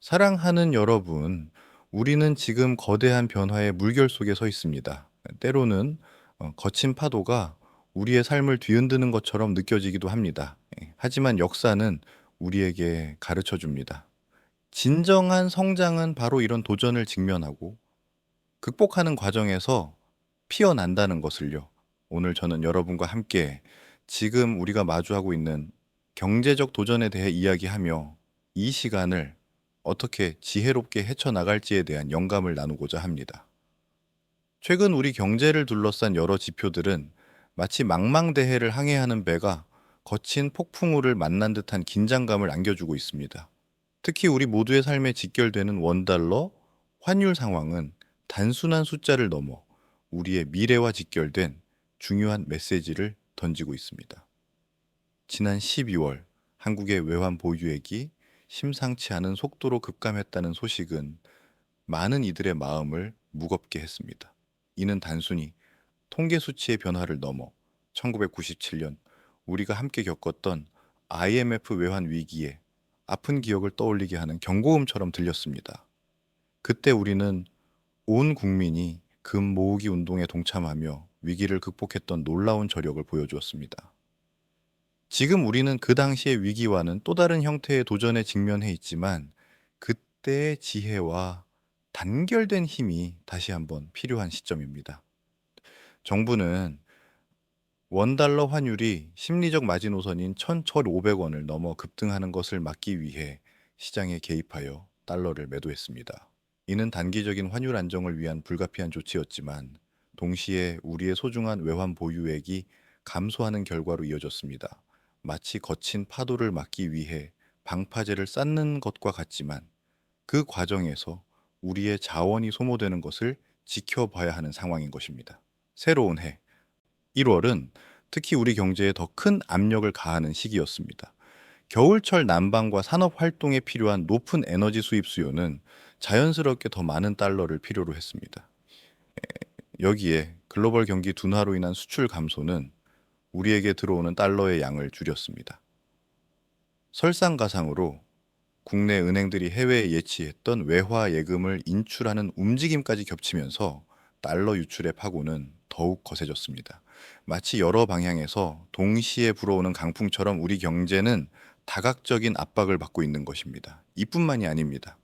사랑하는 여러분, 우리는 지금 거대한 변화의 물결 속에 서 있습니다. 때로는 거친 파도가 우리의 삶을 뒤흔드는 것처럼 느껴지기도 합니다. 하지만 역사는 우리에게 가르쳐 줍니다. 진정한 성장은 바로 이런 도전을 직면하고 극복하는 과정에서 피어난다는 것을요. 오늘 저는 여러분과 함께 지금 우리가 마주하고 있는 경제적 도전에 대해 이야기하며 이 시간을 어떻게 지혜롭게 헤쳐나갈지에 대한 영감을 나누고자 합니다. 최근 우리 경제를 둘러싼 여러 지표들은 마치 망망대해를 항해하는 배가 거친 폭풍우를 만난 듯한 긴장감을 안겨주고 있습니다. 특히 우리 모두의 삶에 직결되는 원달러 환율 상황은 단순한 숫자를 넘어 우리의 미래와 직결된 중요한 메시지를 던지고 있습니다. 지난 12월 한국의 외환 보유액이 심상치 않은 속도로 급감했다는 소식은 많은 이들의 마음을 무겁게 했습니다. 이는 단순히 통계 수치의 변화를 넘어 1997년 우리가 함께 겪었던 IMF 외환 위기의 아픈 기억을 떠올리게 하는 경고음처럼 들렸습니다. 그때 우리는 온 국민이 금 모으기 운동에 동참하며 위기를 극복했던 놀라운 저력을 보여주었습니다. 지금 우리는 그 당시의 위기와는 또 다른 형태의 도전에 직면해 있지만 그때의 지혜와 단결된 힘이 다시 한번 필요한 시점입니다. 정부는 원달러 환율이 심리적 마지노선인 1,500원을 넘어 급등하는 것을 막기 위해 시장에 개입하여 달러를 매도했습니다. 이는 단기적인 환율 안정을 위한 불가피한 조치였지만 동시에 우리의 소중한 외환 보유액이 감소하는 결과로 이어졌습니다. 마치 거친 파도를 막기 위해 방파제를 쌓는 것과 같지만 그 과정에서 우리의 자원이 소모되는 것을 지켜봐야 하는 상황인 것입니다. 새로운 해 1월은 특히 우리 경제에 더 큰 압력을 가하는 시기였습니다. 겨울철 난방과 산업 활동에 필요한 높은 에너지 수입 수요는 자연스럽게 더 많은 달러를 필요로 했습니다. 여기에 글로벌 경기 둔화로 인한 수출 감소는 우리에게 들어오는 달러의 양을 줄였습니다. 설상가상으로 국내 은행들이 해외에 예치했던 외화 예금을 인출하는 움직임까지 겹치면서 달러 유출의 파고는 더욱 거세졌습니다. 마치 여러 방향에서 동시에 불어오는 강풍처럼 우리 경제는 다각적인 압박을 받고 있는 것입니다. 이뿐만이 아닙니다.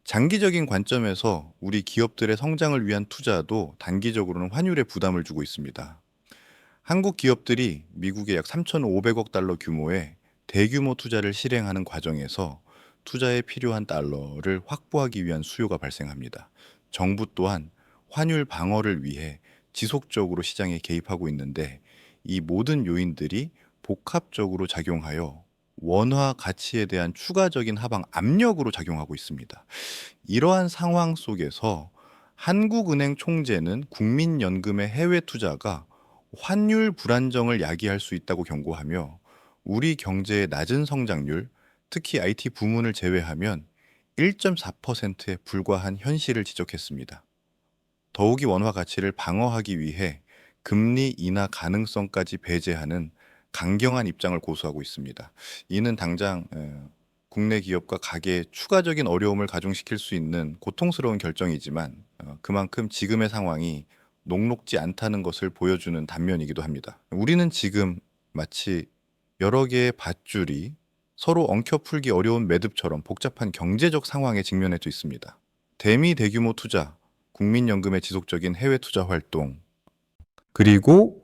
장기적인 관점에서 우리 기업들의 성장을 위한 투자도 단기적으로는 환율에 부담을 주고 있습니다. 한국 기업들이 미국의 약 3,500억 달러 규모의 대규모 투자를 실행하는 과정에서 투자에 필요한 달러를 확보하기 위한 수요가 발생합니다. 정부 또한 환율 방어를 위해 지속적으로 시장에 개입하고 있는데 이 모든 요인들이 복합적으로 작용하여 원화 가치에 대한 추가적인 하방 압력으로 작용하고 있습니다. 이러한 상황 속에서 한국은행 총재는 국민연금의 해외 투자가 환율 불안정을 야기할 수 있다고 경고하며 우리 경제의 낮은 성장률, 특히 IT 부문을 제외하면 1.4%에 불과한 현실을 지적했습니다. 더욱이 원화 가치를 방어하기 위해 금리 인하 가능성까지 배제하는 강경한 입장을 고수하고 있습니다. 이는 당장 국내 기업과 가계에 추가적인 어려움을 가중시킬 수 있는 고통스러운 결정이지만 그만큼 지금의 상황이 녹록지 않다는 것을 보여주는 단면이기도 합니다. 우리는 지금 마치 여러 개의 밧줄이 서로 엉켜 풀기 어려운 매듭처럼 복잡한 경제적 상황에 직면해 있습니다. 대미 대규모 투자, 국민연금의 지속적인 해외 투자 활동, 그리고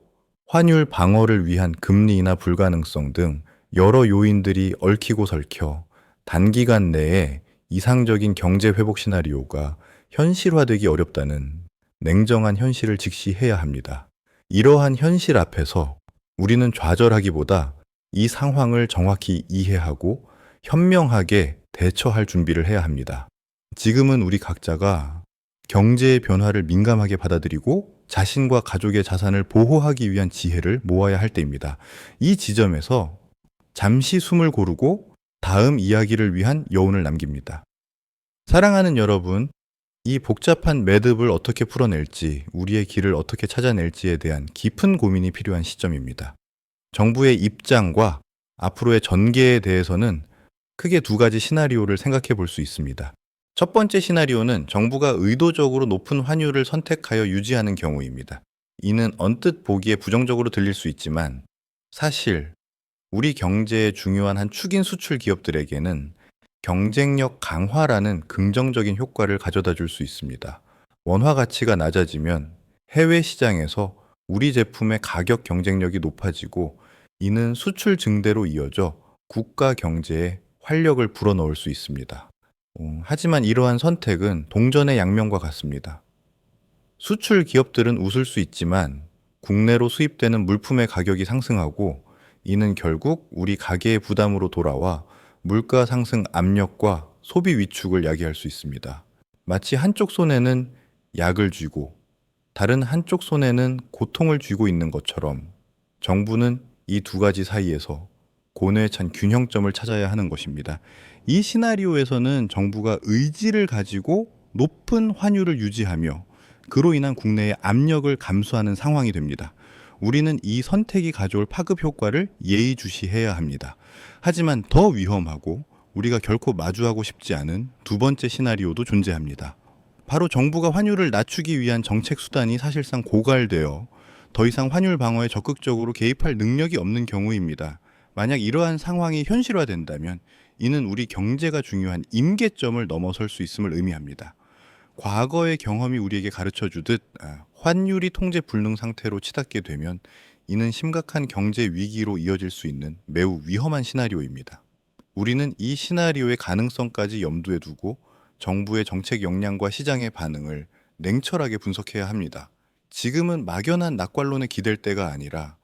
환율 방어를 위한 금리 인하 불가능성 등 여러 요인들이 얽히고 설켜 단기간 내에 이상적인 경제 회복 시나리오가 현실화되기 어렵다는 냉정한 현실을 직시해야 합니다. 이러한 현실 앞에서 우리는 좌절하기보다 이 상황을 정확히 이해하고 현명하게 대처할 준비를 해야 합니다. 지금은 우리 각자가 경제의 변화를 민감하게 받아들이고 자신과 가족의 자산을 보호하기 위한 지혜를 모아야 할 때입니다. 이 지점에서 잠시 숨을 고르고 다음 이야기를 위한 여운을 남깁니다. 사랑하는 여러분, 이 복잡한 매듭을 어떻게 풀어낼지, 우리의 길을 어떻게 찾아낼지에 대한 깊은 고민이 필요한 시점입니다. 정부의 입장과 앞으로의 전개에 대해서는 크게 두 가지 시나리오를 생각해 볼 수 있습니다. 첫 번째 시나리오는 정부가 의도적으로 높은 환율을 선택하여 유지하는 경우입니다. 이는 언뜻 보기에 부정적으로 들릴 수 있지만 사실 우리 경제의 중요한 한 축인 수출 기업들에게는 경쟁력 강화라는 긍정적인 효과를 가져다 줄 수 있습니다. 원화 가치가 낮아지면 해외 시장에서 우리 제품의 가격 경쟁력이 높아지고 이는 수출 증대로 이어져 국가 경제에 활력을 불어넣을 수 있습니다. 하지만 이러한 선택은 동전의 양면과 같습니다. 수출 기업들은 웃을 수 있지만 국내로 수입되는 물품의 가격이 상승하고 이는 결국 우리 가계의 부담으로 돌아와 물가 상승 압력과 소비 위축을 야기할 수 있습니다. 마치 한쪽 손에는 약을 쥐고 다른 한쪽 손에는 고통을 쥐고 있는 것처럼 정부는 이 두 가지 사이에서 고뇌에 찬 균형점을 찾아야 하는 것입니다. 이 시나리오에서는 정부가 의지를 가지고 높은 환율을 유지하며 그로 인한 국내의 압력을 감수하는 상황이 됩니다. 우리는 이 선택이 가져올 파급 효과를 예의주시해야 합니다. 하지만 더 위험하고 우리가 결코 마주하고 싶지 않은 두 번째 시나리오도 존재합니다. 바로 정부가 환율을 낮추기 위한 정책 수단이 사실상 고갈되어 더 이상 환율 방어에 적극적으로 개입할 능력이 없는 경우입니다. 만약 이러한 상황이 현실화된다면 이는 우리 경제가 중요한 임계점을 넘어설 수 있음을 의미합니다. 과거의 경험이 우리에게 가르쳐 주듯 환율이 통제 불능 상태로 치닫게 되면 이는 심각한 경제 위기로 이어질 수 있는 매우 위험한 시나리오입니다. 우리는 이 시나리오의 가능성까지 염두에 두고 정부의 정책 역량과 시장의 반응을 냉철하게 분석해야 합니다. 지금은 막연한 낙관론에 기댈 때가 아니라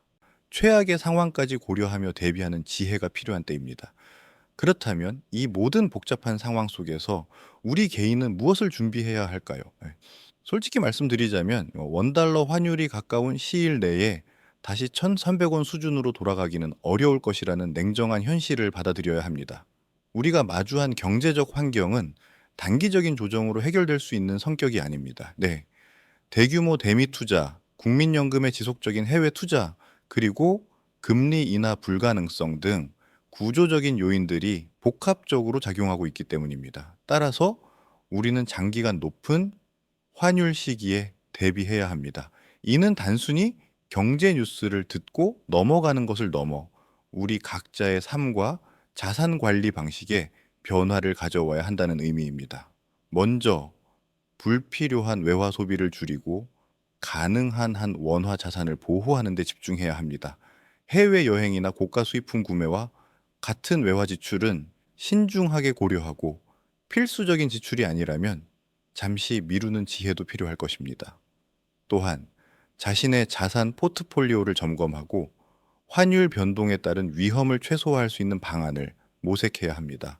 최악의 상황까지 고려하며 대비하는 지혜가 필요한 때입니다. 그렇다면 이 모든 복잡한 상황 속에서 우리 개인은 무엇을 준비해야 할까요? 솔직히 말씀드리자면 원달러 환율이 가까운 시일 내에 다시 1,300원 수준으로 돌아가기는 어려울 것이라는 냉정한 현실을 받아들여야 합니다. 우리가 마주한 경제적 환경은 단기적인 조정으로 해결될 수 있는 성격이 아닙니다. 네. 대규모 대미 투자, 국민연금의 지속적인 해외 투자, 그리고 금리 인하 불가능성 등 구조적인 요인들이 복합적으로 작용하고 있기 때문입니다. 따라서 우리는 장기간 높은 환율 시기에 대비해야 합니다. 이는 단순히 경제 뉴스를 듣고 넘어가는 것을 넘어 우리 각자의 삶과 자산 관리 방식에 변화를 가져와야 한다는 의미입니다. 먼저 불필요한 외화 소비를 줄이고 가능한 한 원화 자산을 보호하는 데 집중해야 합니다. 해외 여행이나 고가 수입품 구매와 같은 외화 지출은 신중하게 고려하고 필수적인 지출이 아니라면 잠시 미루는 지혜도 필요할 것입니다. 또한 자신의 자산 포트폴리오를 점검하고 환율 변동에 따른 위험을 최소화할 수 있는 방안을 모색해야 합니다.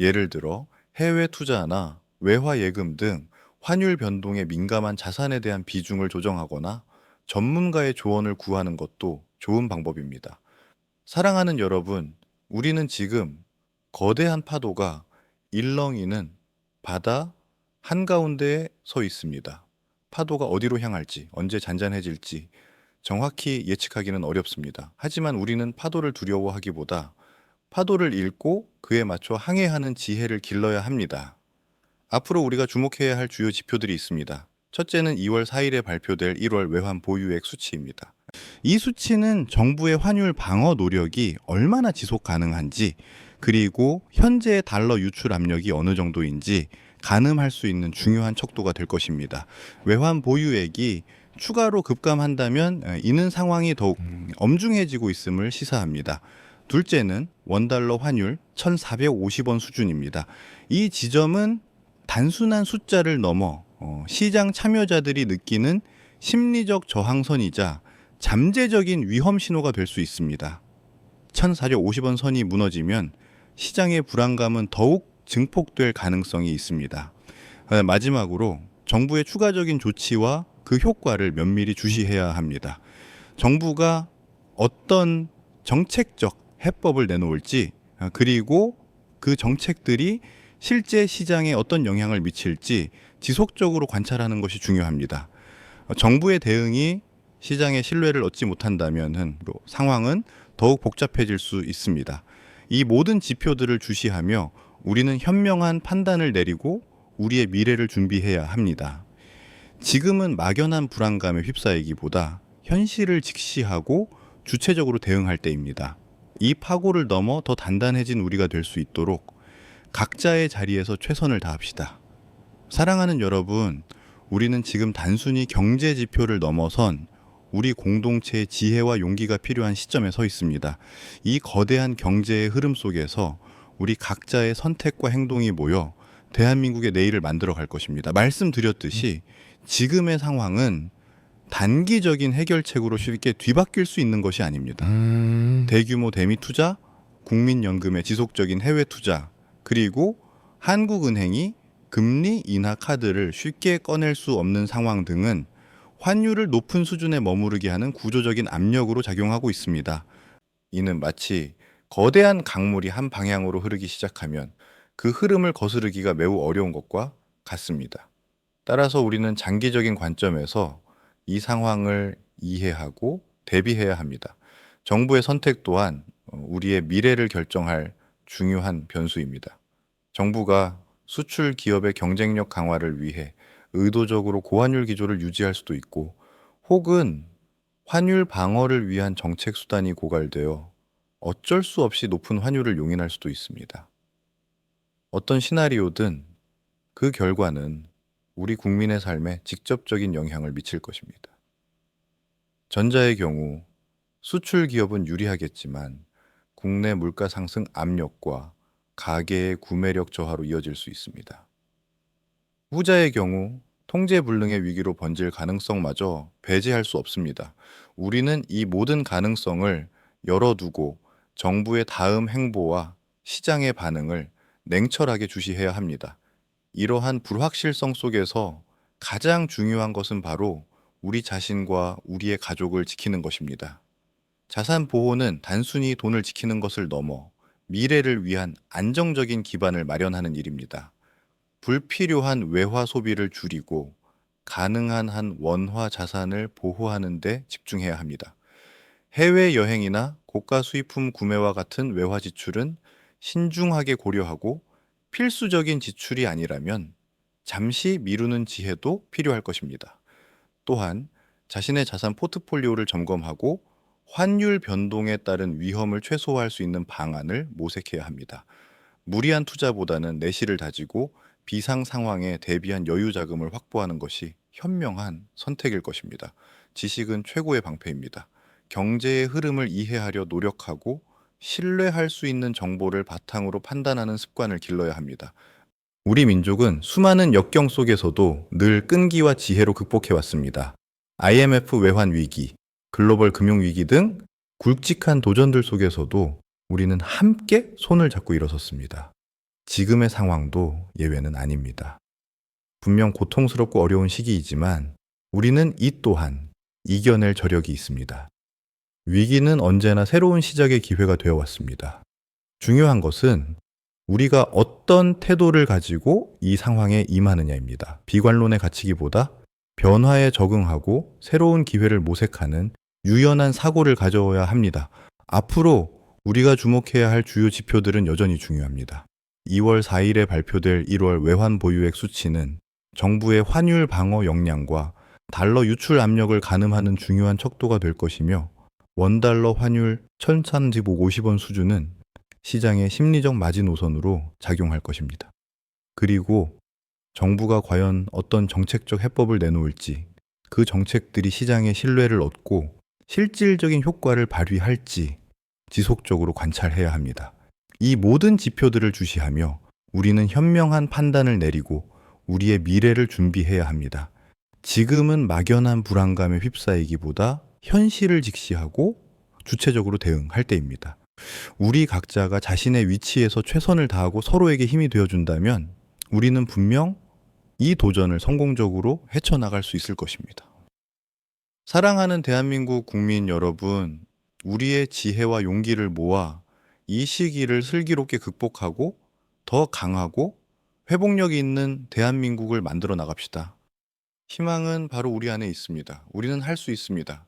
예를 들어 해외 투자나 외화 예금 등 환율 변동에 민감한 자산에 대한 비중을 조정하거나 전문가의 조언을 구하는 것도 좋은 방법입니다. 사랑하는 여러분, 우리는 지금 거대한 파도가 일렁이는 바다 한가운데에 서 있습니다. 파도가 어디로 향할지, 언제 잔잔해질지 정확히 예측하기는 어렵습니다. 하지만 우리는 파도를 두려워하기보다 파도를 읽고 그에 맞춰 항해하는 지혜를 길러야 합니다. 앞으로 우리가 주목해야 할 주요 지표들이 있습니다. 첫째는 2월 4일에 발표될 1월 외환 보유액 수치입니다. 이 수치는 정부의 환율 방어 노력이 얼마나 지속 가능한지, 그리고 현재의 달러 유출 압력이 어느 정도인지 가늠할 수 있는 중요한 척도가 될 것입니다. 외환 보유액이 추가로 급감한다면 이는 상황이 더욱 엄중해지고 있음을 시사합니다. 둘째는 원달러 환율 1,450원 수준입니다. 이 지점은 단순한 숫자를 넘어 시장 참여자들이 느끼는 심리적 저항선이자 잠재적인 위험 신호가 될 수 있습니다. 1,450원 선이 무너지면 시장의 불안감은 더욱 증폭될 가능성이 있습니다. 마지막으로 정부의 추가적인 조치와 그 효과를 면밀히 주시해야 합니다. 정부가 어떤 정책적 해법을 내놓을지, 그리고 그 정책들이 실제 시장에 어떤 영향을 미칠지 지속적으로 관찰하는 것이 중요합니다. 정부의 대응이 시장의 신뢰를 얻지 못한다면 상황은 더욱 복잡해질 수 있습니다. 이 모든 지표들을 주시하며 우리는 현명한 판단을 내리고 우리의 미래를 준비해야 합니다. 지금은 막연한 불안감에 휩싸이기보다 현실을 직시하고 주체적으로 대응할 때입니다. 이 파고를 넘어 더 단단해진 우리가 될 수 있도록 각자의 자리에서 최선을 다합시다. 사랑하는 여러분, 우리는 지금 단순히 경제 지표를 넘어선 우리 공동체의 지혜와 용기가 필요한 시점에 서 있습니다. 이 거대한 경제의 흐름 속에서 우리 각자의 선택과 행동이 모여 대한민국의 내일을 만들어 갈 것입니다. 말씀드렸듯이 지금의 상황은 단기적인 해결책으로 쉽게 뒤바뀔 수 있는 것이 아닙니다. 대규모 대미 투자, 국민연금의 지속적인 해외 투자, 그리고 한국은행이 금리 인하 카드를 쉽게 꺼낼 수 없는 상황 등은 환율을 높은 수준에 머무르게 하는 구조적인 압력으로 작용하고 있습니다. 이는 마치 거대한 강물이 한 방향으로 흐르기 시작하면 그 흐름을 거스르기가 매우 어려운 것과 같습니다. 따라서 우리는 장기적인 관점에서 이 상황을 이해하고 대비해야 합니다. 정부의 선택 또한 우리의 미래를 결정할 중요한 변수입니다. 정부가 수출 기업의 경쟁력 강화를 위해 의도적으로 고환율 기조를 유지할 수도 있고, 혹은 환율 방어를 위한 정책 수단이 고갈되어 어쩔 수 없이 높은 환율을 용인할 수도 있습니다. 어떤 시나리오든 그 결과는 우리 국민의 삶에 직접적인 영향을 미칠 것입니다. 전자의 경우 수출 기업은 유리하겠지만 국내 물가 상승 압력과 가계의 구매력 저하로 이어질 수 있습니다. 후자의 경우 통제불능의 위기로 번질 가능성마저 배제할 수 없습니다. 우리는 이 모든 가능성을 열어두고 정부의 다음 행보와 시장의 반응을 냉철하게 주시해야 합니다. 이러한 불확실성 속에서 가장 중요한 것은 바로 우리 자신과 우리의 가족을 지키는 것입니다. 자산 보호는 단순히 돈을 지키는 것을 넘어 미래를 위한 안정적인 기반을 마련하는 일입니다. 불필요한 외화 소비를 줄이고 가능한 한 원화 자산을 보호하는 데 집중해야 합니다. 해외 여행이나 고가 수입품 구매와 같은 외화 지출은 신중하게 고려하고 필수적인 지출이 아니라면 잠시 미루는 지혜도 필요할 것입니다. 또한 자신의 자산 포트폴리오를 점검하고 환율 변동에 따른 위험을 최소화할 수 있는 방안을 모색해야 합니다. 무리한 투자보다는 내실을 다지고 비상 상황에 대비한 여유 자금을 확보하는 것이 현명한 선택일 것입니다. 지식은 최고의 방패입니다. 경제의 흐름을 이해하려 노력하고 신뢰할 수 있는 정보를 바탕으로 판단하는 습관을 길러야 합니다. 우리 민족은 수많은 역경 속에서도 늘 끈기와 지혜로 극복해 왔습니다. IMF 외환 위기, 글로벌 금융 위기 등 굵직한 도전들 속에서도 우리는 함께 손을 잡고 일어섰습니다. 지금의 상황도 예외는 아닙니다. 분명 고통스럽고 어려운 시기이지만 우리는 이 또한 이겨낼 저력이 있습니다. 위기는 언제나 새로운 시작의 기회가 되어 왔습니다. 중요한 것은 우리가 어떤 태도를 가지고 이 상황에 임하느냐입니다. 비관론에 갇히기보다 변화에 적응하고 새로운 기회를 모색하는 유연한 사고를 가져야 합니다. 앞으로 우리가 주목해야 할 주요 지표들은 여전히 중요합니다. 2월 4일에 발표될 1월 외환 보유액 수치는 정부의 환율 방어 역량과 달러 유출 압력을 가늠하는 중요한 척도가 될 것이며, 원달러 환율 1350원 수준은 시장의 심리적 마지노선으로 작용할 것입니다. 그리고 정부가 과연 어떤 정책적 해법을 내놓을지, 그 정책들이 시장의 신뢰를 얻고 실질적인 효과를 발휘할지 지속적으로 관찰해야 합니다. 이 모든 지표들을 주시하며 우리는 현명한 판단을 내리고 우리의 미래를 준비해야 합니다. 지금은 막연한 불안감에 휩싸이기보다 현실을 직시하고 주체적으로 대응할 때입니다. 우리 각자가 자신의 위치에서 최선을 다하고 서로에게 힘이 되어준다면 우리는 분명 이 도전을 성공적으로 헤쳐나갈 수 있을 것입니다. 사랑하는 대한민국 국민 여러분, 우리의 지혜와 용기를 모아 이 시기를 슬기롭게 극복하고 더 강하고 회복력이 있는 대한민국을 만들어 나갑시다. 희망은 바로 우리 안에 있습니다. 우리는 할 수 있습니다.